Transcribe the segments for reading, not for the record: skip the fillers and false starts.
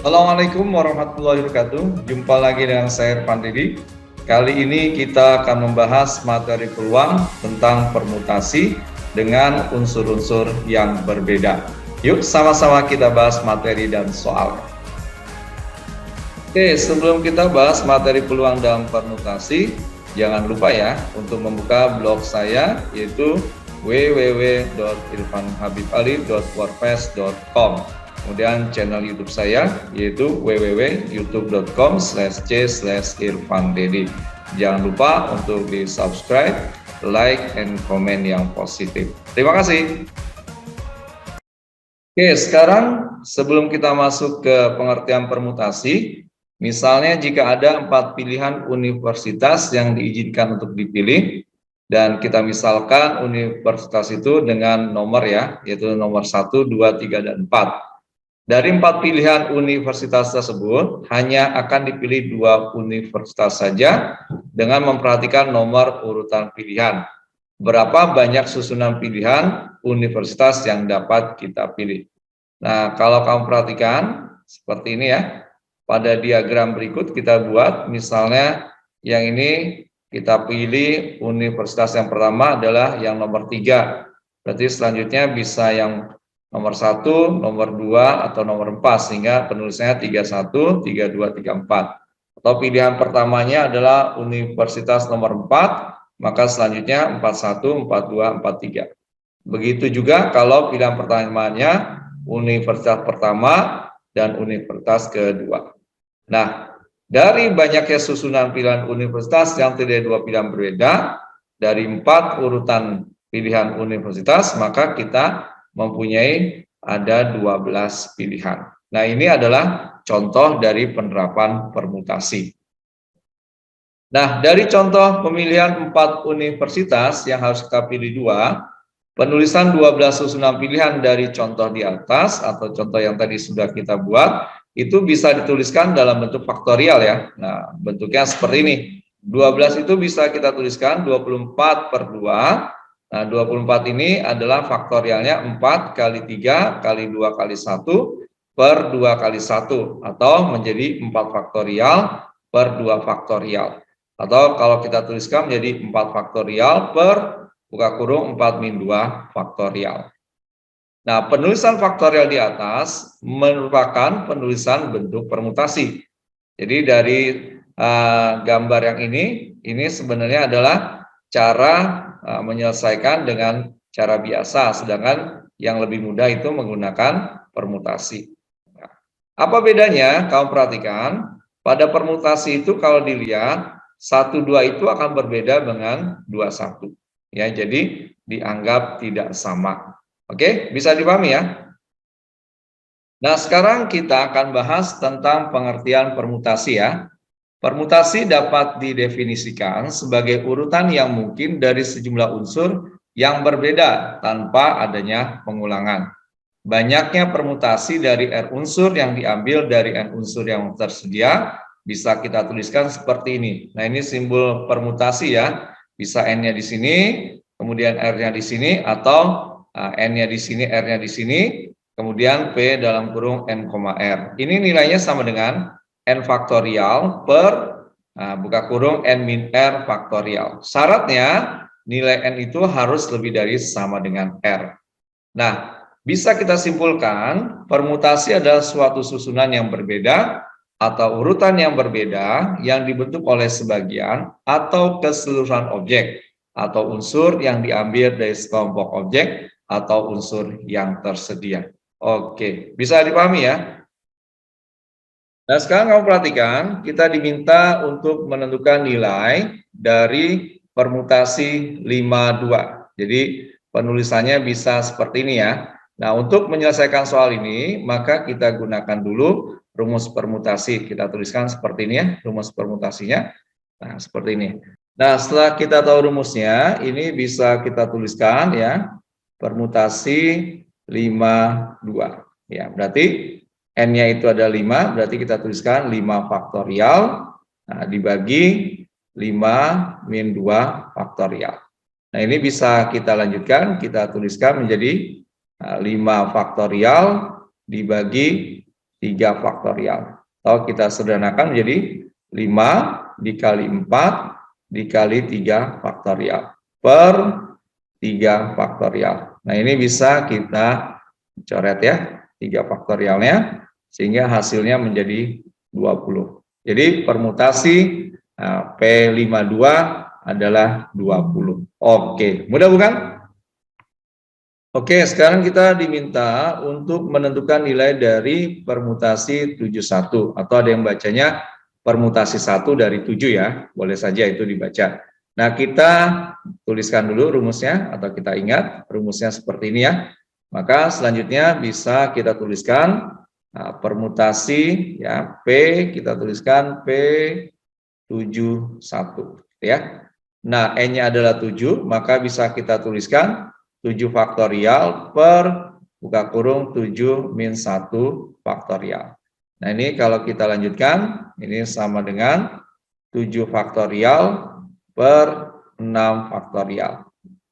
Assalamualaikum warahmatullahi wabarakatuh. Jumpa lagi dengan saya Irfan Dedi. Kali ini kita akan membahas materi peluang tentang permutasi dengan unsur-unsur yang berbeda. Yuk sama-sama kita bahas materi dan soal. Oke, sebelum kita bahas materi peluang dalam permutasi, jangan lupa ya untuk membuka blog saya yaitu www.irfanhabibali.wordpress.com. Kemudian channel YouTube saya yaitu www.youtube.com/c/irfandedi. Jangan lupa untuk di subscribe, like, and komen yang positif. Terima kasih. Oke, sekarang sebelum kita masuk ke pengertian permutasi, misalnya jika ada 4 pilihan universitas yang diizinkan untuk dipilih, dan kita misalkan universitas itu dengan nomor ya, yaitu nomor 1, 2, 3, dan 4. Dari 4 pilihan universitas tersebut, hanya akan dipilih 2 universitas saja dengan memperhatikan nomor urutan pilihan. Berapa banyak susunan pilihan universitas yang dapat kita pilih. Nah, kalau kamu perhatikan, seperti ini ya. Pada diagram berikut kita buat, misalnya yang ini kita pilih universitas yang pertama adalah yang nomor 3. Berarti selanjutnya bisa yang nomor 1, nomor 2, atau nomor 4, sehingga penulisannya 31, 32, 34. Atau pilihan pertamanya adalah universitas nomor 4, maka selanjutnya 41, 42, 43. Begitu juga kalau pilihan pertamanya universitas pertama dan universitas kedua. Nah, dari banyaknya susunan pilihan universitas yang terdiri dari 2 pilihan berbeda, dari 4 urutan pilihan universitas, maka kita mempunyai ada 12 pilihan. Nah, ini adalah contoh dari penerapan permutasi. Nah, dari contoh pemilihan 4 universitas yang harus kita pilih 2, penulisan 12 susunan pilihan dari contoh di atas atau contoh yang tadi sudah kita buat, itu bisa dituliskan dalam bentuk faktorial ya. Nah, bentuknya seperti ini. 12 itu bisa kita tuliskan 24 per 2. Nah, 24 ini adalah faktorialnya 4 kali 3 kali 2 kali 1 per 2 kali 1. Atau menjadi 4 faktorial per 2 faktorial. Atau kalau kita tuliskan menjadi 4 faktorial per buka kurung 4 min 2 faktorial. Nah, penulisan faktorial di atas merupakan penulisan bentuk permutasi. Jadi dari gambar yang ini sebenarnya adalah cara menyelesaikan dengan cara biasa, sedangkan yang lebih mudah itu menggunakan permutasi. Nah, apa bedanya? Kamu perhatikan, pada permutasi itu kalau dilihat 1, 2 itu akan berbeda dengan 2, 1. Ya, jadi dianggap tidak sama. Oke, bisa dipahami ya? Nah, sekarang kita akan bahas tentang pengertian permutasi ya. Permutasi dapat didefinisikan sebagai urutan yang mungkin dari sejumlah unsur yang berbeda tanpa adanya pengulangan. Banyaknya permutasi dari R unsur yang diambil dari N unsur yang tersedia bisa kita tuliskan seperti ini. Nah, ini simbol permutasi ya. Bisa N-nya di sini, kemudian R-nya di sini, atau N-nya di sini, R-nya di sini, kemudian P dalam kurung N, R. Ini nilainya sama dengan N faktorial per buka kurung N min R faktorial. Syaratnya nilai N itu harus lebih dari sama dengan R. Nah, bisa kita simpulkan permutasi adalah suatu susunan yang berbeda atau urutan yang berbeda yang dibentuk oleh sebagian atau keseluruhan objek atau unsur yang diambil dari sekelompok objek atau unsur yang tersedia. Oke, bisa dipahami ya? Nah, sekarang kamu perhatikan, kita diminta untuk menentukan nilai dari permutasi 52. Jadi, penulisannya bisa seperti ini ya. Nah, untuk menyelesaikan soal ini, maka kita gunakan dulu rumus permutasi. Kita tuliskan seperti ini ya, rumus permutasinya. Nah, seperti ini. Nah, setelah kita tahu rumusnya, ini bisa kita tuliskan ya, permutasi 52. Ya, berarti N-nya itu ada 5, berarti kita tuliskan 5 faktorial, nah, dibagi 5 min 2 faktorial. Nah, ini bisa kita lanjutkan, kita tuliskan menjadi 5 faktorial dibagi 3 faktorial. Atau kita sederhanakan menjadi 5 dikali 4 dikali 3 faktorial per 3 faktorial. Nah, ini bisa kita coret ya, 3 faktorialnya, sehingga hasilnya menjadi 20. Jadi permutasi P52 adalah 20. Oke, mudah bukan? Oke, sekarang kita diminta untuk menentukan nilai dari permutasi 71, atau ada yang bacanya permutasi 1 dari 7 ya, boleh saja itu dibaca. Nah, kita tuliskan dulu rumusnya, atau kita ingat rumusnya seperti ini ya. Maka selanjutnya bisa kita tuliskan permutasi ya, P, kita tuliskan P71 ya. Nah, N-nya adalah 7, maka bisa kita tuliskan 7 faktorial per buka kurung 7 min 1 faktorial. Nah, ini kalau kita lanjutkan, ini sama dengan 7 faktorial per 6 faktorial.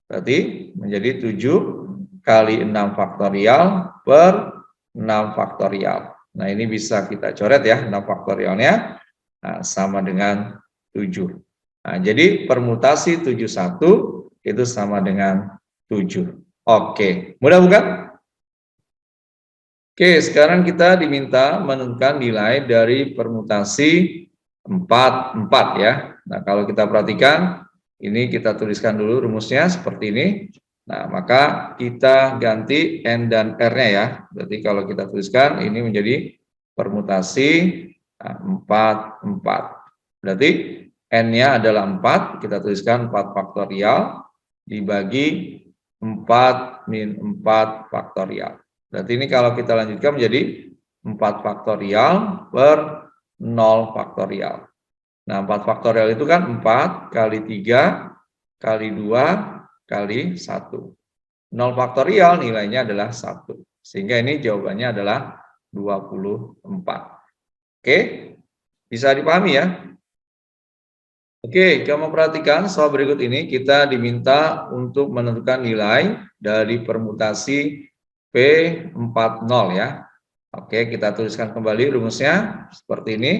Berarti menjadi 7 kali 6 faktorial per 6 faktorial. Nah, ini bisa kita coret ya, 6 faktorialnya sama dengan 7. Nah, jadi permutasi 71 itu sama dengan 7. Oke, mudah bukan? Oke, sekarang kita diminta menentukan nilai dari permutasi 44 ya. Nah, kalau kita perhatikan, ini kita tuliskan dulu rumusnya seperti ini. Nah, maka kita ganti N dan R-nya ya. Berarti kalau kita tuliskan, ini menjadi permutasi 44. Berarti N-nya adalah 4, kita tuliskan 4 faktorial dibagi 4 min 4 faktorial. Berarti ini kalau kita lanjutkan menjadi 4 faktorial per 0 faktorial. Nah, 4 faktorial itu kan 4 kali 3 kali 2 kali 1. 0 faktorial nilainya adalah 1. Sehingga ini jawabannya adalah 24. Oke, bisa dipahami ya? Oke, kamu perhatikan soal berikut ini kita diminta untuk menentukan nilai dari permutasi P40 ya. Oke, kita tuliskan kembali rumusnya seperti ini.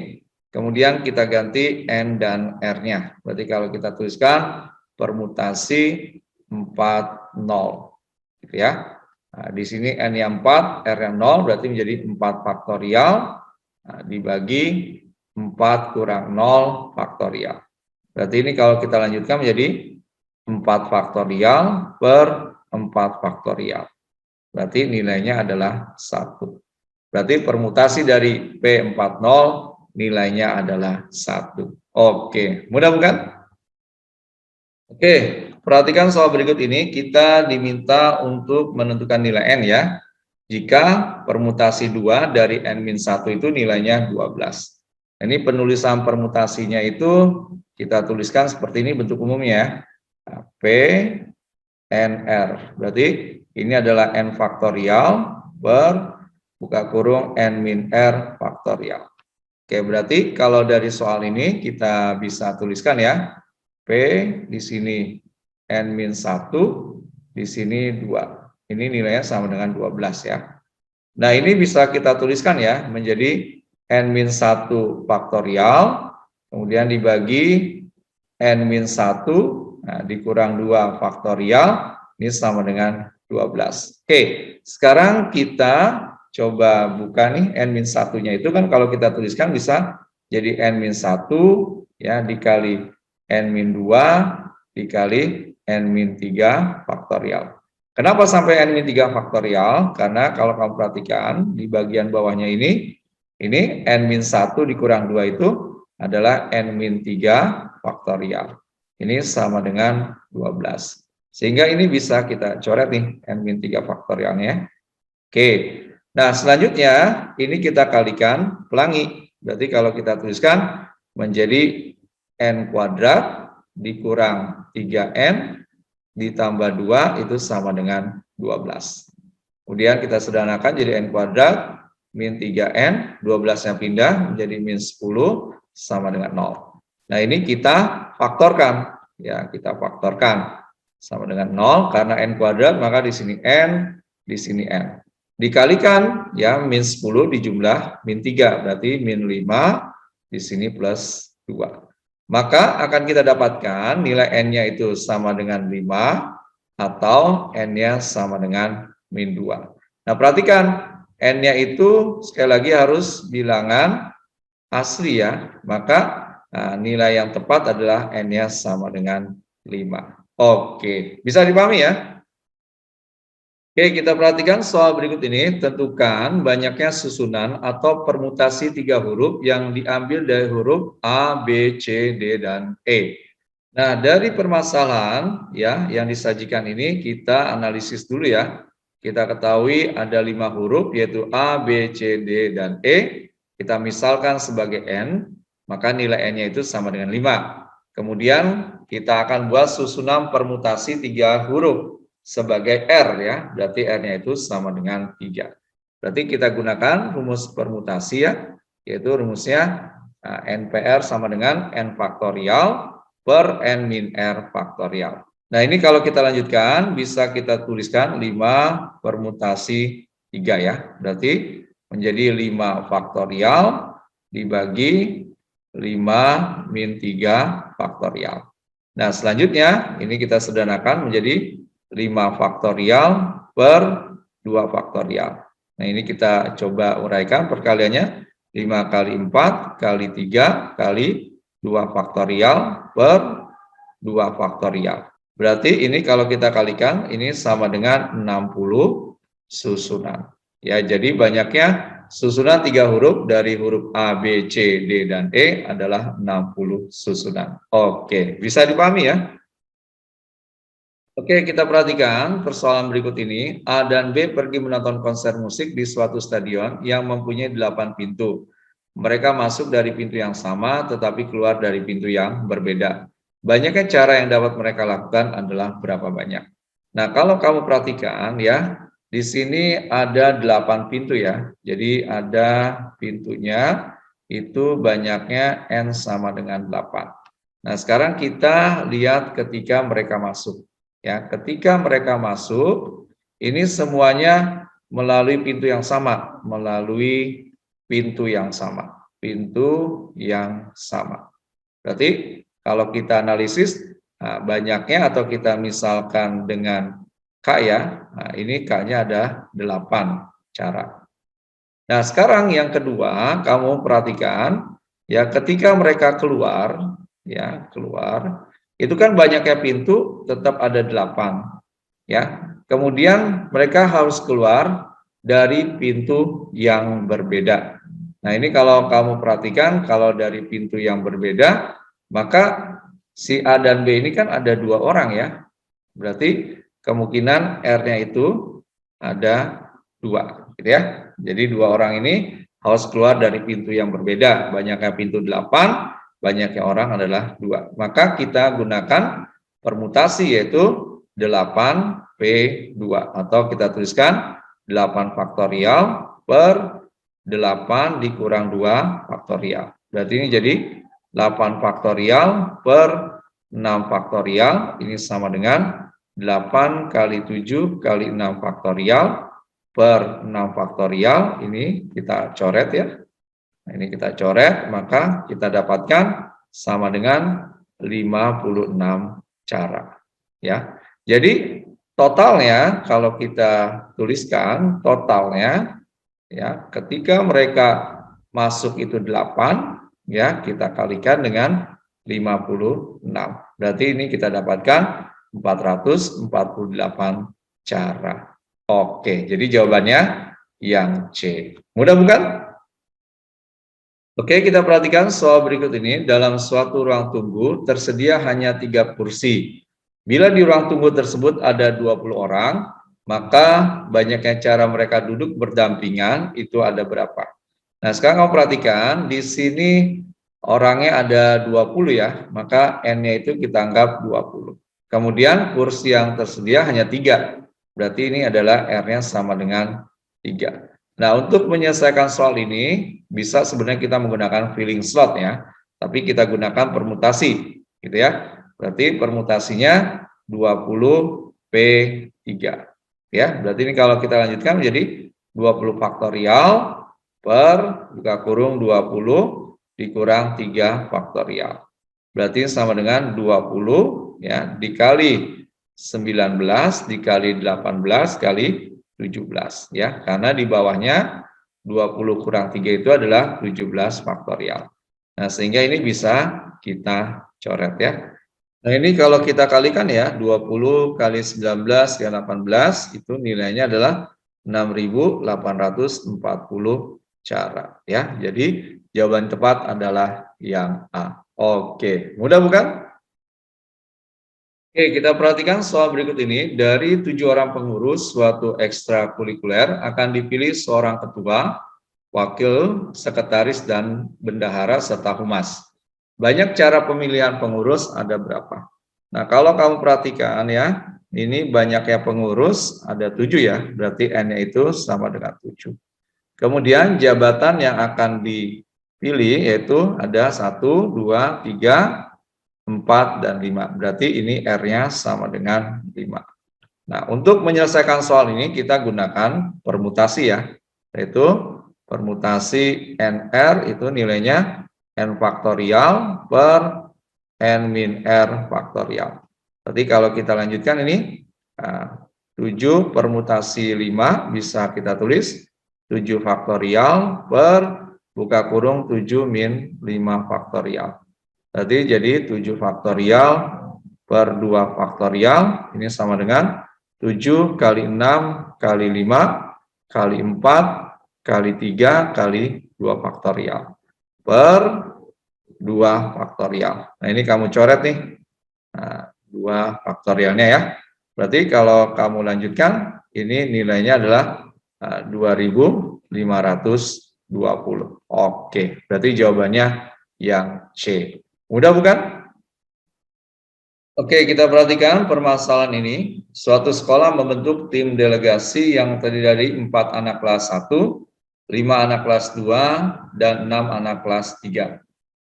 Kemudian kita ganti N dan R-nya. Berarti kalau kita tuliskan permutasi 40 gitu ya. Nah, di sini N-nya 4, R-nya 0 berarti menjadi 4 faktorial dibagi 4 kurang 0 faktorial. Berarti ini kalau kita lanjutkan menjadi 4 faktorial per 4 faktorial. Berarti nilainya adalah 1. Berarti permutasi dari P40 nilainya adalah 1. Oke, mudah bukan? Oke, perhatikan soal berikut ini. Kita diminta untuk menentukan nilai N ya. Jika permutasi 2 dari N-1 itu nilainya 12. Ini penulisan permutasinya itu kita tuliskan seperti ini bentuk umumnya ya. P NR. Berarti ini adalah N faktorial per buka kurung N min R faktorial. Oke, berarti kalau dari soal ini kita bisa tuliskan ya. P di sini N min 1, di sini 2. Ini nilainya sama dengan 12 ya. Nah, ini bisa kita tuliskan ya menjadi N-1 faktorial, kemudian dibagi N-1, nah, dikurang 2 faktorial, ini sama dengan 12. Oke, sekarang kita coba buka nih N-1-nya itu kan kalau kita tuliskan bisa jadi N-1 ya dikali N-2 dikali N-3 faktorial. Kenapa sampai N-3 faktorial? Karena kalau kamu perhatikan di bagian bawahnya ini N-1 dikurang 2 itu adalah N-3 faktorial. Ini sama dengan 12. Sehingga ini bisa kita coret nih N-3 faktorialnya. Oke, nah selanjutnya ini kita kalikan pelangi. Berarti kalau kita tuliskan menjadi N kuadrat dikurang 3N ditambah 2 itu sama dengan 12. Kemudian kita sederhanakan jadi N kuadrat min 3N, 12-nya pindah menjadi min 10 sama dengan 0. Nah, ini kita faktorkan. Ya, kita faktorkan sama dengan 0 karena N kuadrat maka di sini N, di sini N. dikalikan ya min 10 dijumlah min 3, berarti min 5 di sini plus 2. Maka akan kita dapatkan nilai N-nya itu sama dengan 5 atau N-nya sama dengan min 2. Nah, perhatikan N-nya itu sekali lagi harus bilangan asli ya. Maka nilai yang tepat adalah N-nya sama dengan 5. Oke, bisa dipahami ya? Oke, kita perhatikan soal berikut ini. Tentukan banyaknya susunan atau permutasi 3 huruf yang diambil dari huruf A, B, C, D, dan E. Nah, dari permasalahan ya yang disajikan ini kita analisis dulu ya. Kita ketahui ada 5 huruf yaitu A, B, C, D, dan E. Kita misalkan sebagai N, maka nilai N-nya itu sama dengan 5. Kemudian kita akan buat susunan permutasi 3 huruf sebagai R ya, berarti R-nya itu sama dengan 3. Berarti kita gunakan rumus permutasi ya, yaitu rumusnya NPR sama dengan N faktorial per N min R faktorial. Nah, ini kalau kita lanjutkan, bisa kita tuliskan 5 permutasi 3 ya, berarti menjadi 5 faktorial dibagi 5 min 3 faktorial. Nah, selanjutnya ini kita sederhanakan menjadi 5 faktorial per 2 faktorial. Nah, ini kita coba uraikan perkaliannya. 5 kali 4 kali 3 kali 2 faktorial per 2 faktorial. Berarti ini kalau kita kalikan, ini sama dengan 60 susunan. Ya, jadi banyaknya susunan 3 huruf dari huruf A, B, C, D, dan E adalah 60 susunan. Oke, bisa dipahami ya? Oke, kita perhatikan persoalan berikut ini. A dan B pergi menonton konser musik di suatu stadion yang mempunyai 8 pintu. Mereka masuk dari pintu yang sama, tetapi keluar dari pintu yang berbeda. Banyaknya cara yang dapat mereka lakukan adalah berapa banyak. Nah, kalau kamu perhatikan ya, di sini ada 8 pintu ya. Jadi ada pintunya, itu banyaknya N sama dengan 8. Nah, sekarang kita lihat ketika mereka masuk. Ya, ketika mereka masuk, ini semuanya melalui pintu yang sama, melalui pintu yang sama, pintu yang sama. Berarti kalau kita analisis banyaknya atau kita misalkan dengan K ya, nah ini K-nya ada 8 cara. Nah, sekarang yang kedua, kamu perhatikan ya ketika mereka keluar, ya keluar, itu kan banyaknya pintu tetap ada 8 ya. Kemudian mereka harus keluar dari pintu yang berbeda. Nah, ini kalau kamu perhatikan, kalau dari pintu yang berbeda, maka si A dan B ini kan ada 2 orang ya. Berarti kemungkinan R-nya itu ada 2 gitu ya. Jadi 2 orang ini harus keluar dari pintu yang berbeda. Banyaknya pintu 8, banyaknya orang adalah 2. Maka kita gunakan permutasi yaitu 8P2 atau kita tuliskan 8 faktorial per 8 dikurang 2 faktorial. Berarti ini jadi 8 faktorial per 6 faktorial. Ini sama dengan 8 kali 7 kali 6 faktorial per 6 faktorial. Ini kita coret ya. Nah, ini kita coret, maka kita dapatkan sama dengan 56 cara. Ya, jadi totalnya kalau kita tuliskan totalnya, ya ketika mereka masuk itu 8, ya kita kalikan dengan 56. Berarti ini kita dapatkan 448 cara. Oke, jadi jawabannya yang C. Mudah bukan? Oke, kita perhatikan soal berikut ini. Dalam suatu ruang tunggu tersedia hanya 3 kursi. Bila di ruang tunggu tersebut ada 20 orang, maka banyaknya cara mereka duduk berdampingan itu ada berapa? Nah, sekarang kamu perhatikan di sini orangnya ada 20 ya, maka N-nya itu kita anggap 20. Kemudian kursi yang tersedia hanya 3. Berarti ini adalah R-nya sama dengan 3. Nah, untuk menyelesaikan soal ini, bisa sebenarnya kita menggunakan filling slot ya, tapi kita gunakan permutasi, gitu ya. Berarti permutasinya 20P3. Ya, berarti ini kalau kita lanjutkan menjadi 20 faktorial per buka kurung 20 dikurang 3 faktorial. Berarti sama dengan 20 ya dikali 19 dikali 18 kali 17 ya. Karena di bawahnya 20 kurang 3 itu adalah 17 faktorial. Nah, sehingga ini bisa kita coret ya. Nah, ini kalau kita kalikan ya, 20 kali 19 kali 18 itu nilainya adalah 6.840 cara ya. Jadi jawaban tepat adalah yang A. Oke, mudah bukan? Oke, kita perhatikan soal berikut ini. Dari 7 orang pengurus suatu ekstrakurikuler akan dipilih seorang ketua, wakil, sekretaris, dan bendahara serta humas. Banyak cara pemilihan pengurus, ada berapa? Nah, kalau kamu perhatikan ya, ini banyaknya pengurus, ada 7 ya, berarti N-nya itu sama dengan 7. Kemudian jabatan yang akan dipilih yaitu ada 1, 2, 3, 4, dan 5. Berarti ini R-nya sama dengan 5. Nah, untuk menyelesaikan soal ini kita gunakan permutasi ya, yaitu permutasi NR itu nilainya N faktorial per N min R faktorial. Jadi kalau kita lanjutkan ini, 7 permutasi 5 bisa kita tulis 7 faktorial per buka kurung 7 min 5 faktorial. Jadi 7 faktorial per 2 faktorial, ini sama dengan 7 kali 6 kali 5 kali 4 kali 3 kali 2 faktorial per 2 faktorial. Nah, ini kamu coret nih, 2 faktorialnya ya. Berarti kalau kamu lanjutkan, ini nilainya adalah 2.520. Oke, berarti jawabannya yang C. Mudah bukan? Oke, kita perhatikan permasalahan ini. Suatu sekolah membentuk tim delegasi yang terdiri dari 4 anak kelas 1, 5 anak kelas 2, dan 6 anak kelas 3.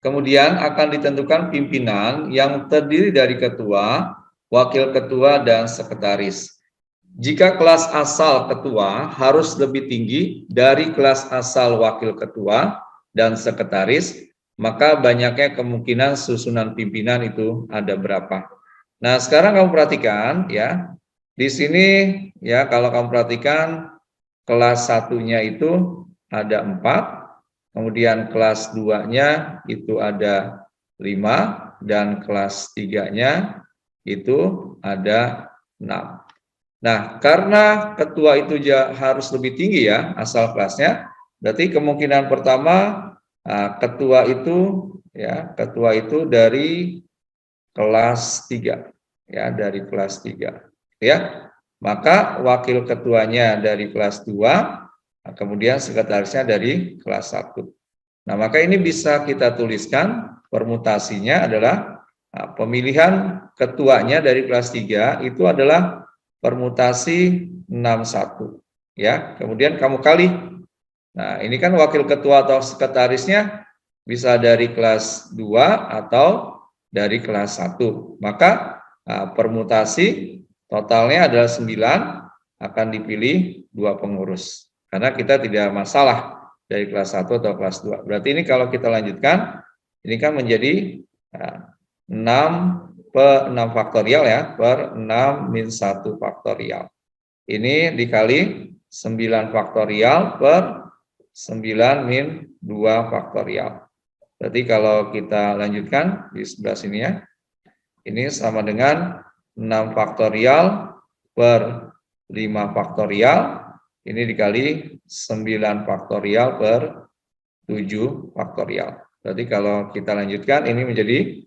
Kemudian akan ditentukan pimpinan yang terdiri dari ketua, wakil ketua, dan sekretaris. Jika kelas asal ketua harus lebih tinggi dari kelas asal wakil ketua dan sekretaris, maka banyaknya kemungkinan susunan pimpinan itu ada berapa. Nah, sekarang kamu perhatikan ya, di sini ya kalau kamu perhatikan kelas 1-nya itu ada 4, kemudian kelas 2-nya itu ada 5, dan kelas 3-nya itu ada 6. Nah, karena ketua itu harus lebih tinggi ya asal kelasnya, berarti kemungkinan pertama ketua itu dari kelas 3 ya, dari kelas 3 ya. Maka wakil ketuanya dari kelas 2, kemudian sekretarisnya dari kelas 1. Nah, maka ini bisa kita tuliskan permutasinya adalah pemilihan ketuanya dari kelas 3 itu adalah permutasi 61 ya. Kemudian kamu kali. Nah, ini kan wakil ketua atau sekretarisnya bisa dari kelas 2 atau dari kelas 1. Maka permutasi totalnya adalah 9, akan dipilih 2 pengurus. Karena kita tidak masalah dari kelas 1 atau kelas 2. Berarti ini kalau kita lanjutkan, ini kan menjadi 6 faktorial ya, per 6 min 1 faktorial. Ini dikali 9 faktorial per 9 min 2 faktorial. Berarti kalau kita lanjutkan di sebelah sini ya, ini sama dengan 6 faktorial per 5 faktorial, ini dikali 9 faktorial per 7 faktorial. Berarti kalau kita lanjutkan, ini menjadi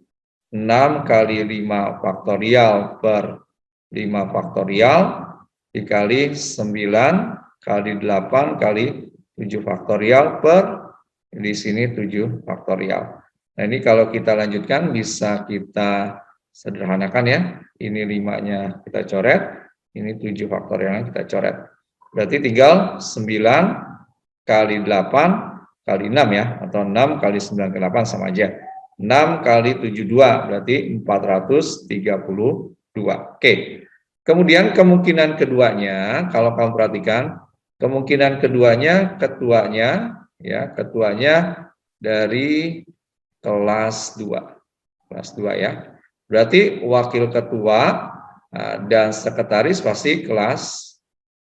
6 kali 5 faktorial per 5 faktorial, dikali 9 kali 8 kali 7 faktorial per di sini 7 faktorial. Nah, ini kalau kita lanjutkan bisa kita sederhanakan ya. Ini 5-nya kita coret, ini 7 faktorialnya kita coret. Berarti tinggal 9 kali 8 kali 6 ya, atau 6 kali 9 kali 8 sama aja. 6 kali 72 berarti 432. Oke. Kemudian kemungkinan keduanya, kalau kamu perhatikan, Kemungkinan keduanya ketuanya dari kelas 2. Kelas 2 ya. Berarti wakil ketua dan sekretaris pasti kelas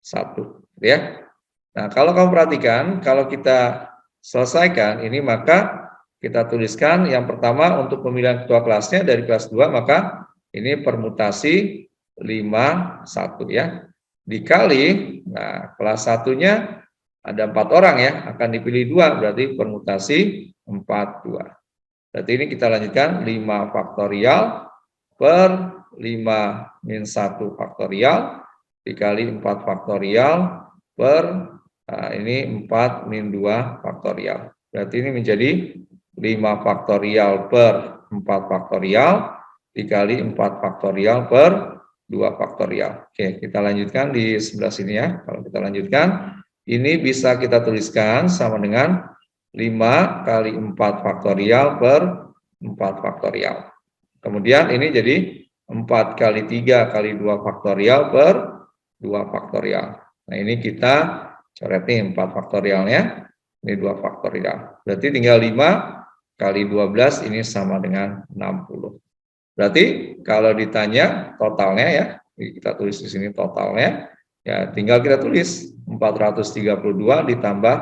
1 ya. Nah, kalau kamu perhatikan, kalau kita selesaikan ini, maka kita tuliskan yang pertama untuk pemilihan ketua kelasnya dari kelas 2, maka ini permutasi 51 ya. Dikali, nah kelas 1-nya ada 4 orang ya, akan dipilih 2, berarti permutasi 42. Berarti ini kita lanjutkan 5 faktorial per 5 min 1 faktorial dikali 4 faktorial per ini 4 min 2 faktorial. Berarti ini menjadi 5 faktorial per 4 faktorial dikali 4 faktorial per 2 faktorial. Oke, kita lanjutkan di sebelah sini ya. Kalau kita lanjutkan, ini bisa kita tuliskan sama dengan 5 kali 4 faktorial per 4 faktorial. Kemudian ini jadi 4 kali 3 kali 2 faktorial per 2 faktorial. Nah, ini kita coret nih 4 faktorialnya, ini 2 faktorial. Berarti tinggal 5 kali 12 ini sama dengan 60. Berarti kalau ditanya totalnya ya, kita tulis di sini totalnya, ya tinggal kita tulis 432 ditambah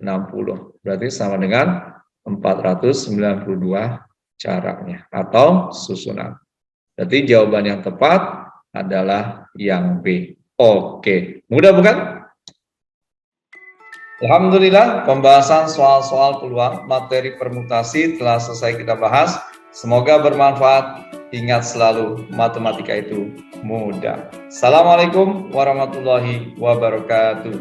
60. Berarti sama dengan 492 caranya atau susunan. Berarti jawaban yang tepat adalah yang B. Oke, mudah bukan? Alhamdulillah, pembahasan soal-soal peluang materi permutasi telah selesai kita bahas. Semoga bermanfaat. Ingat selalu, matematika itu mudah. Assalamualaikum warahmatullahi wabarakatuh.